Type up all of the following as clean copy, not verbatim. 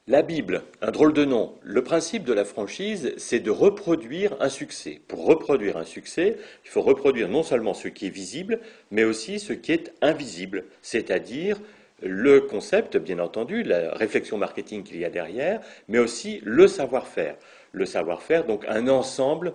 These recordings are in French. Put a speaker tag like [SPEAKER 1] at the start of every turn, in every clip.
[SPEAKER 1] La Bible, un drôle de nom. Le principe de la franchise, c'est de reproduire un succès. Pour reproduire un succès, il faut reproduire non seulement ce qui est visible, mais aussi ce qui est invisible, c'est-à-dire le concept, bien entendu, la réflexion marketing qu'il y a derrière, mais aussi le savoir-faire. Le savoir-faire, donc un ensemble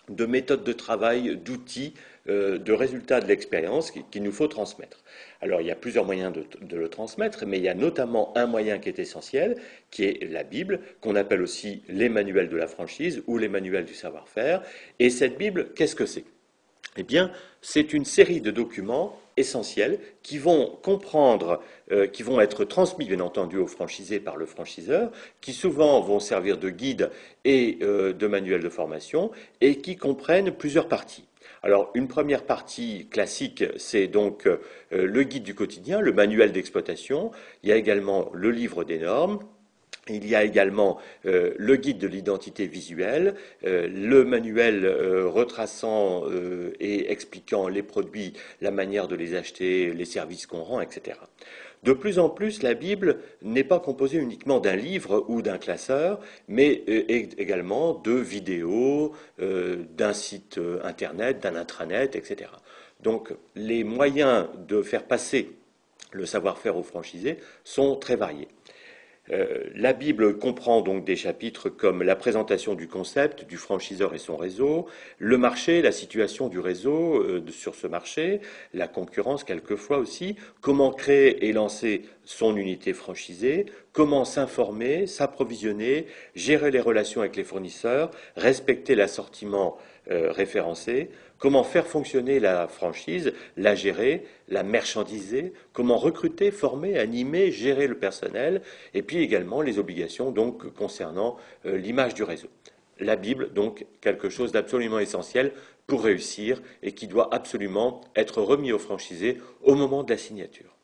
[SPEAKER 1] de méthodes de travail, d'outils, de résultats de l'expérience qu'il nous faut transmettre. Alors il y a plusieurs moyens de le transmettre, mais il y a notamment un moyen qui est essentiel, qui est la Bible, qu'on appelle aussi les manuels de la franchise ou les manuels du savoir-faire. Et cette Bible, qu'est-ce que c'est? Eh bien, c'est une série de documents essentiels qui vont comprendre, qui vont être transmis bien entendu aux franchisés par le franchiseur, qui souvent vont servir de guide et de manuel de formation et qui comprennent plusieurs parties. Alors, une première partie classique, c'est donc le guide du quotidien, le manuel d'exploitation. Il y a également le livre des normes. Il y a également le guide de l'identité visuelle, le manuel retraçant et expliquant les produits, la manière de les acheter, les services qu'on rend, etc. De plus en plus, la Bible n'est pas composée uniquement d'un livre ou d'un classeur, mais également de vidéos, d'un site internet, d'un intranet, etc. Donc les moyens de faire passer le savoir-faire aux franchisés sont très variés. La Bible comprend donc des chapitres comme la présentation du concept, du franchiseur et son réseau, le marché, la situation du réseau sur ce marché, la concurrence quelquefois aussi, comment créer et lancer son unité franchisée, comment s'informer, s'approvisionner, gérer les relations avec les fournisseurs, respecter l'assortiment référencé, comment faire fonctionner la franchise, la gérer, la marchandiser, comment recruter, former, animer, gérer le personnel, et puis également les obligations donc concernant l'image du réseau. La Bible, donc, quelque chose d'absolument essentiel pour réussir et qui doit absolument être remis aux franchisés au moment de la signature.